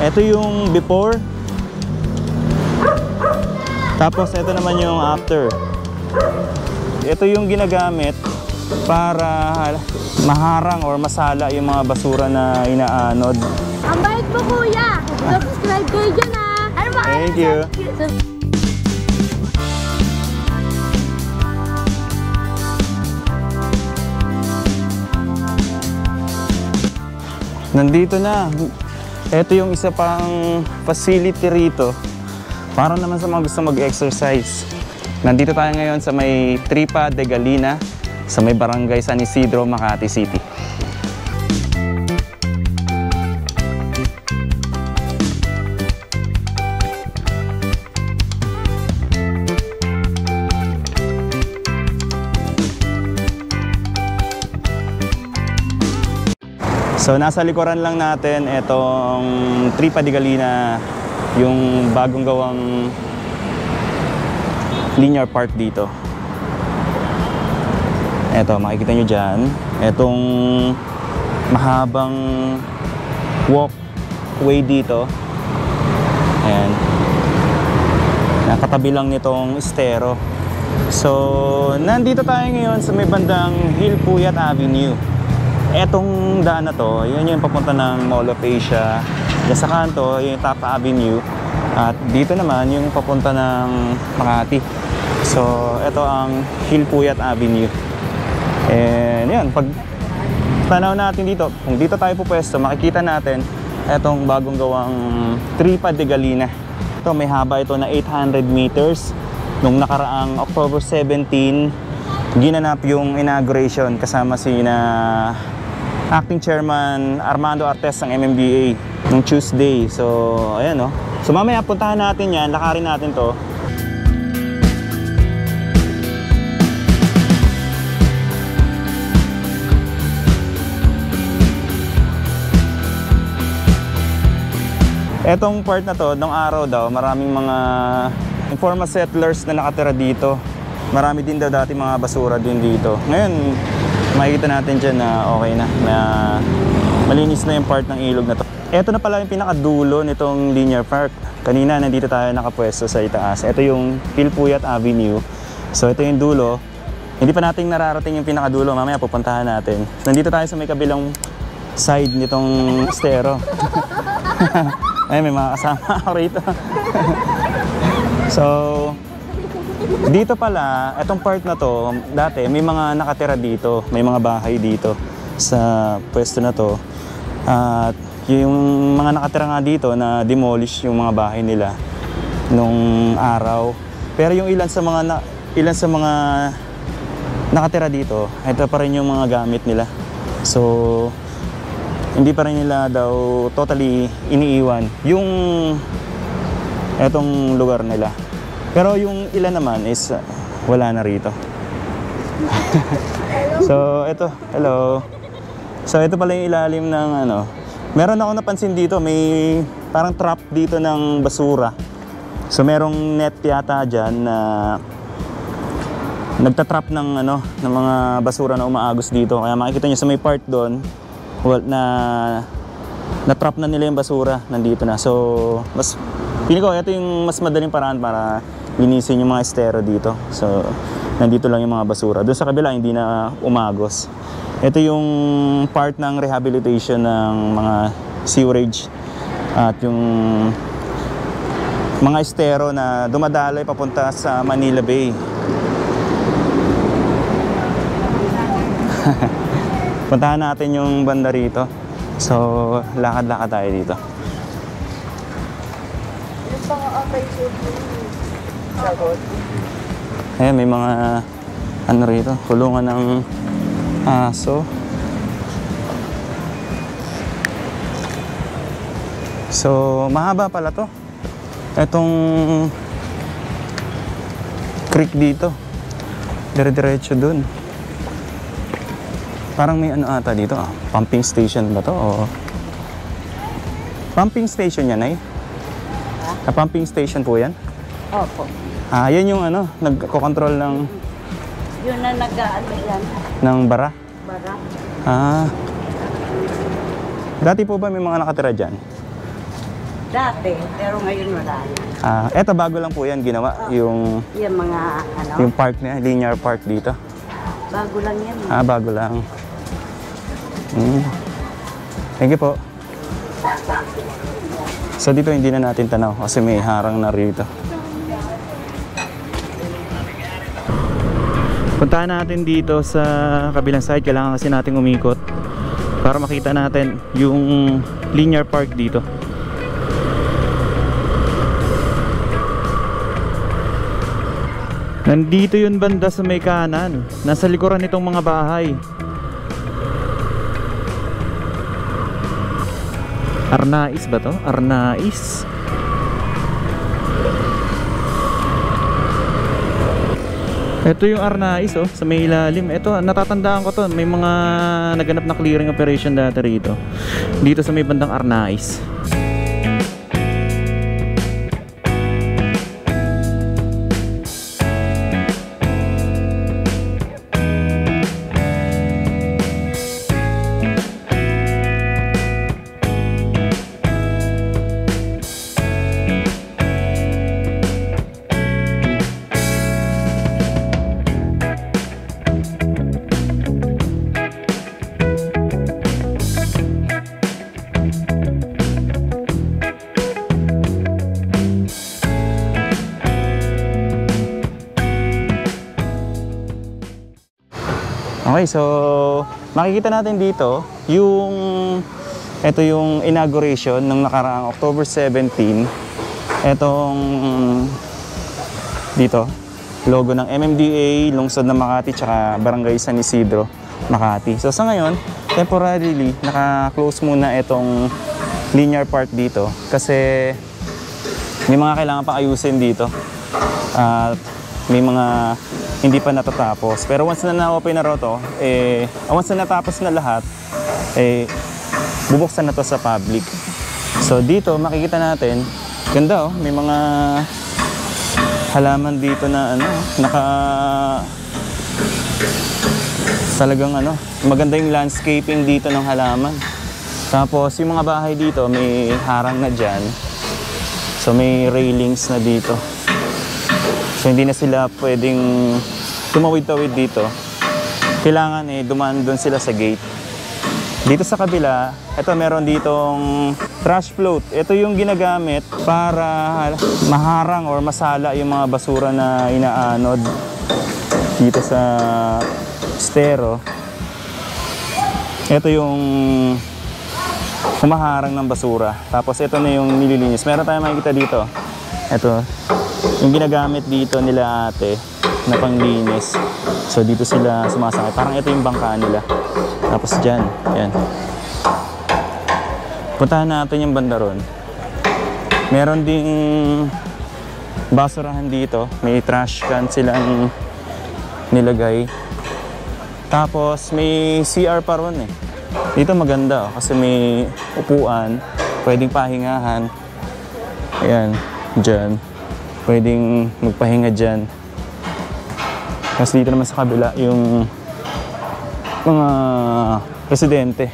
Ito yung before. Tapos ito naman yung after. Ito yung ginagamit para maharang or masala yung mga basura na inaanod. Ang bait mo, kuya! Subscribe kayo dyan, ha! Thank you. Nandito na. Ito yung isa pang facility rito. Para naman sa mga gusto mag-exercise. Nandito tayo ngayon sa may Tripa de Galina, sa may Barangay San Isidro, Makati City. So nasa likuran lang natin itong Tripa de Galina, yung bagong gawang linear park dito. Eto, makikita nyo dyan, etong mahabang walkway dito. Ayan. Nakatabi lang nitong estero. So nandito tayo ngayon sa may bandang Hilpuyat Avenue. Etong daan na to, yun yung papunta ng Mall of Asia. Diyan sa kanto, yung Tapa Avenue. At dito naman, yung papunta ng Makati. So, ito ang Hilpuyat Avenue. And yan, pag tanaw natin dito, kung dito tayo pupwesto, makikita natin etong bagong gawang Tripa de Galina. Ito, may haba ito na 800 meters. Nung nakaraang October 17, ginanap yung inauguration kasama si Acting Chairman Armando Artes ng MMDA nung Tuesday. So, ayan o. So, mamaya puntahan natin yan, lakarin natin to. Etong part na to, nung araw daw, maraming mga informal settlers na nakatira dito. Marami din daw dati mga basura din dito. Ngayon, makikita natin dyan na okay na malinis na yung part ng ilog na to. Ito na pala yung pinakadulo nitong linear park. Kanina nandito tayo nakapwesto sa itaas. Ito yung Hilpuyat Avenue. So ito yung dulo. Hindi pa natin nararating yung pinakadulo. Mamaya pupuntahan natin. Nandito tayo sa may kabilang side nitong estero. Ay, may mga kasama ako rito. So dito pala, etong part na to, dati may mga nakatira dito, may mga bahay dito sa pwesto na to. At yung mga nakatira nga dito na demolish yung mga bahay nila nung araw. Pero yung ilan sa mga nakatira dito, ito pa rin yung mga gamit nila. So hindi pa rin nila daw totally iniiwan yung etong lugar nila. Pero yung ilan naman is wala na rito. So, ito. Hello. So, ito pala yung ilalim ng ano. Meron ako napansin dito, may parang trap dito ng basura. So, merong net yata dyan na nagtatrap ng ano, ng mga basura na umaagos dito. Kaya makikita nyo sa may part doon na trap na nila yung basura nandito na. So, pili ko, ito yung mas madaling paraan para linisin yung mga estero dito. So, nandito lang yung mga basura. Doon sa kabila, hindi na umagos. Ito yung part ng rehabilitation ng mga sewerage at yung mga estero na dumadaloy papunta sa Manila Bay. Puntahan natin yung banda rito. So, lakad-lakad tayo dito. Yung pang-apay sagot. Ayan, may mga ano rito, kulungan ng aso. So, mahaba pala to. Etong creek dito. Dire-diretso dun. Parang may ano ata dito, pumping station ba to? O pumping station yan, ay? Pumping station po yan? Opo. Yan yung ano, nagko-control ng... Yun na nag-ano yan. Ng bara? Bara. Dati po ba may mga nakatira dyan? dati, pero ngayon wala na. Eto bago lang po yan ginawa, yung Yan mga ano, yung park na, linear park dito. bago lang yan. Bago lang. Thank you po. So dito hindi na natin tanaw kasi may harang na rito. Puntahan natin dito sa kabilang side. Kailangan kasi nating umikot para makita natin yung linear park dito. Nandito yun banda sa may kanan, nasa likuran nitong mga bahay. Arnais ba to? Arnais. Ito yung Arnais sa may ilalim. Ito, natatandaan ko to. May mga naganap na clearing operation dati rito. Dito sa may bandang Arnais. Okay, so makikita natin dito ito yung inauguration ng nakaraang October 17. Etong dito, logo ng MMDA, Lungsod ng Makati, tsaka Barangay San Isidro, Makati. So sa ngayon, temporarily, naka-close muna itong linear park dito kasi may mga kailangan pang ayusin dito. At may mga hindi pa natatapos. Pero once na na-open na to, once na natapos na lahat, bubuksan na to sa public. So dito makikita natin, ganda may mga halaman dito na talagang maganda yung landscaping dito ng halaman. Tapos yung mga bahay dito may harang na dyan. So may railings na dito. So hindi na sila pwedeng tumawid-tawid dito. Kailangan dumaan doon sila sa gate. Dito sa kabila, ito meron ditong trash float. Ito yung ginagamit para maharang or masala yung mga basura na inaanod dito sa estero. Ito yung humaharang ng basura. Tapos ito na yung nililinis. Meron tayong makikita dito. Ito yung ginagamit dito nila ate na panglinis. So dito sila sumasakay. Parang ito yung bangka nila. Tapos dyan, yan. Puntahan natin yung banda ron. Meron ding basurahan dito. May trash can silang nilagay. Tapos may CR pa ron Dito maganda kasi may upuan. Pwedeng pahingahan. Ayan, dyan. Pwedeng magpahinga dyan. Tapos dito naman sa kabila yung mga residente.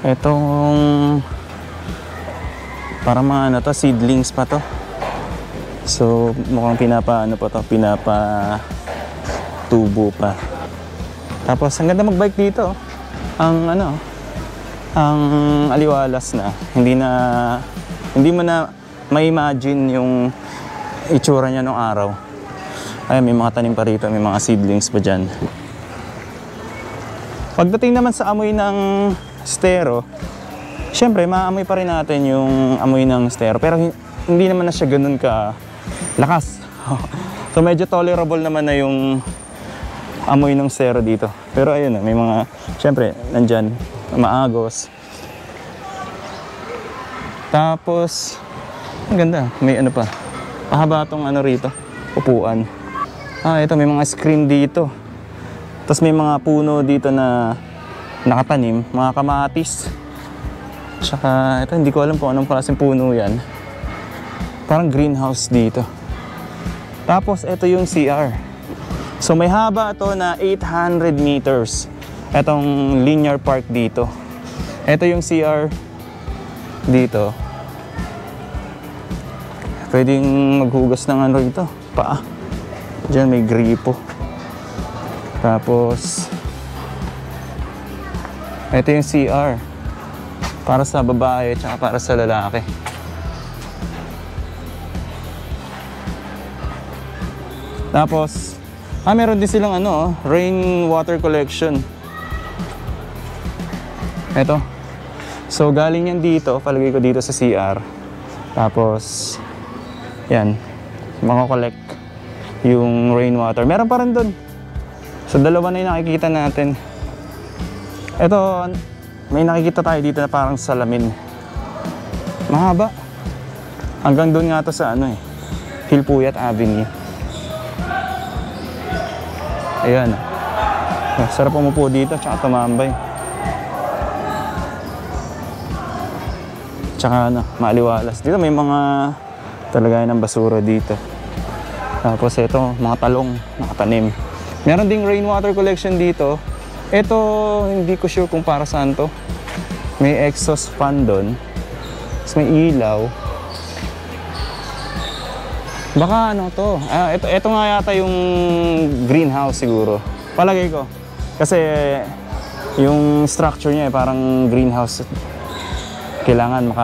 Etong parang mga to, seedlings pa to. So mukhang pinapatubo pa. Tapos ang ganda magbike dito. Ang aliwalas na. Hindi mo na ma-imagine yung itsura niya nung araw. Ay, may mga tanim pa rito, may mga seedlings pa dyan. Pagdating naman sa amoy ng estero, syempre, maamoy pa rin natin yung amoy ng estero. Pero hindi naman na siya ganun ka lakas. So medyo tolerable naman na yung amoy ng estero dito. Pero ayun may mga, syempre, nandyan, maagos. Tapos, ang ganda, may pa. Pahaba tong rito, upuan. Ito may mga screen dito. Tapos may mga puno dito na nakatanim, mga kamatis. Tsaka ito, hindi ko alam kung anong klaseng puno yan. Parang greenhouse dito. Tapos ito yung CR. So may haba ito na 800 meters. Itong linear park dito. Ito yung CR. dito. Pwedeng maghugas ng ano rito, paa. Diyan may gripo. Tapos, ito yung CR. Para sa babae at para sa lalaki. Tapos, meron din silang ano, rain water collection. Ito. So, galing yan dito. Palagay ko dito sa CR. Tapos, yan. Mako-collect yung rainwater. Meron pa rin doon. So, dalawa na yung nakikita natin. Ito, may nakikita tayo dito na parang salamin. Mahaba. Hanggang doon nga to sa ano eh. Hilpuyat Avenue. Ayan. Sarap umupo dito, tsaka tumambay. Tsaka ano, maaliwalas. Dito may mga talagayan ng basura dito. Tapos ito, mga talong, nakatanim. Meron ding rainwater collection dito. Ito, hindi ko sure kung para saan to. May exhaust fan doon. Tapos may ilaw. Baka ano to. Ito nga yata yung greenhouse siguro. Palagay ko. Kasi yung structure niya parang greenhouse. Kailangan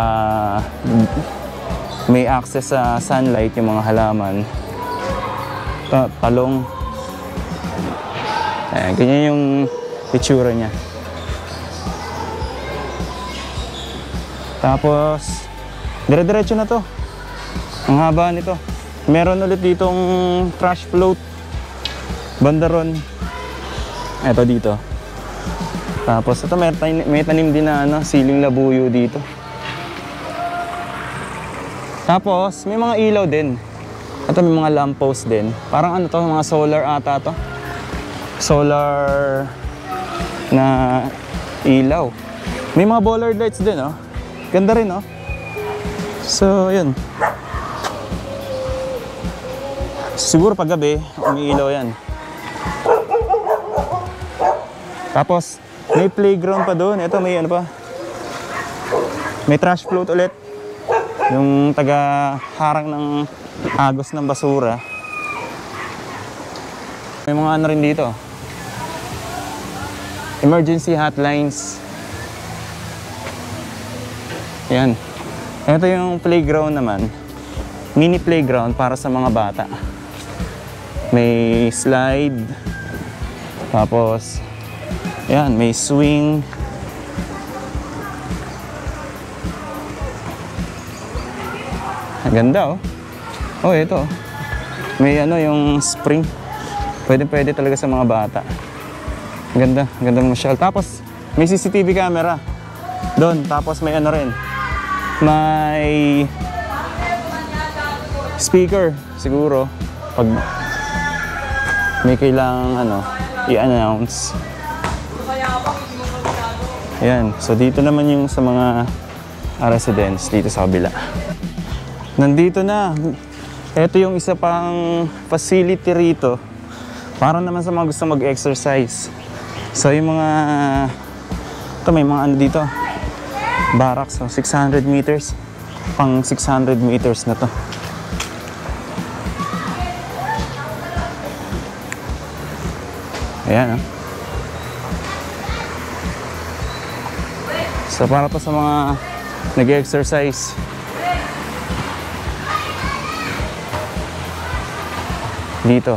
may access sa sunlight yung mga halaman. Talong. Ayan, ganyan yung itsura niya. Tapos, dire-diretso na to. Ang haba nito. Meron ulit ditong trash float. Bandaron. Ito dito. Tapos, ito may tanim din na ano, siling labuyo dito. Tapos, may mga ilaw din. Ito may mga lamppost din. Parang ano to, mga solar ata to. Solar na ilaw. May mga bollard lights din, oh. Ganda rin, oh. So, yun. Siguro pag gabi, umiilaw yan. Tapos, may playground pa doon. Ito, may ano pa. May trash float ulit. Yung taga-harang ng agos ng basura. May mga ano rin dito. Emergency hotlines. Yan. Ito yung playground naman. Mini playground para sa mga bata. May slide. Tapos, yan, may swing. Ang ganda, oh. Oh, ito. May ano, yung spring. Pwede talaga sa mga bata. Ang ganda masyal. Tapos, may CCTV camera. Doon, tapos may ano rin. May speaker, siguro. Pag may kailangang ano, i-announce. Ayan. So, dito naman yung sa mga residents dito sa kabila. Nandito na. Ito yung isa pang facility rito. Para naman sa mga gusto mag-exercise. So yung mga... Ito may mga ano dito. Barracks. So 600 meters. Pang 600 meters na to. Ayan, oh. So para to sa mga nag-exercise. Dito.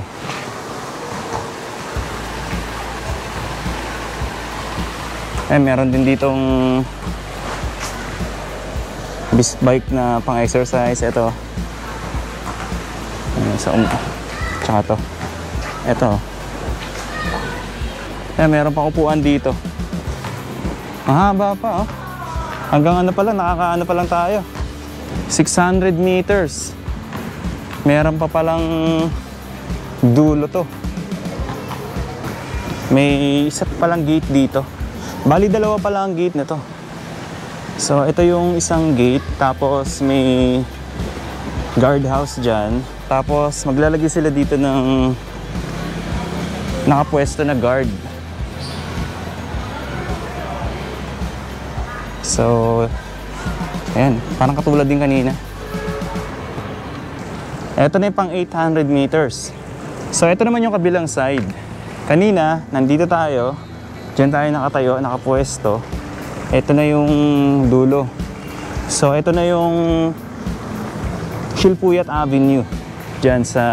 Meron din ditong bike na pang-exercise. Ito. Tsaka to. Ito. Meron pang upuan dito. Mahaba pa, oh. Hanggang ano pa lang, nakakaano pa lang tayo. 600 meters. Meron pa palang dulo to. May isa palang gate dito. Bali, dalawa pala ang gate na to. So, ito yung isang gate. Tapos, may guardhouse dyan. Tapos, maglalagay sila dito ng nakapwesto na guard. So, Ayan, parang katulad din kanina. Ito na yung pang 800 meters. So ito naman yung kabilang side. Kanina, nandito tayo. Diyan tayo nakatayo, nakapwesto. Ito na yung dulo. So ito na yung Chilpuyat Avenue. Diyan sa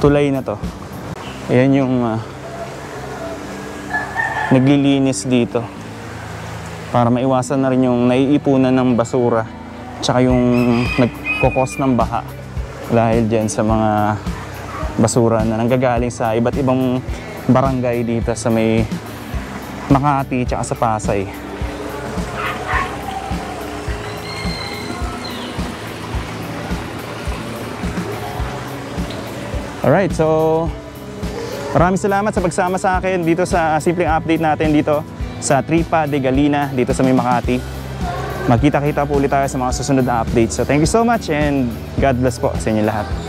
tulay na to. Ayan yung naglilinis dito. Para maiwasan na rin yung naiipunan ng basura. Tsaka yung nagkukos ng baha. Dahil dyan sa mga basura na nanggagaling sa iba't ibang barangay dito sa may Makati tsaka sa Pasay. Alright, so maraming salamat sa pagsama sa akin dito sa simpleng update natin dito sa Tripa de Galina dito sa may Makati. Magkita-kita po ulit tayo sa mga susunod na updates. So thank you so much and God bless po sa inyo lahat.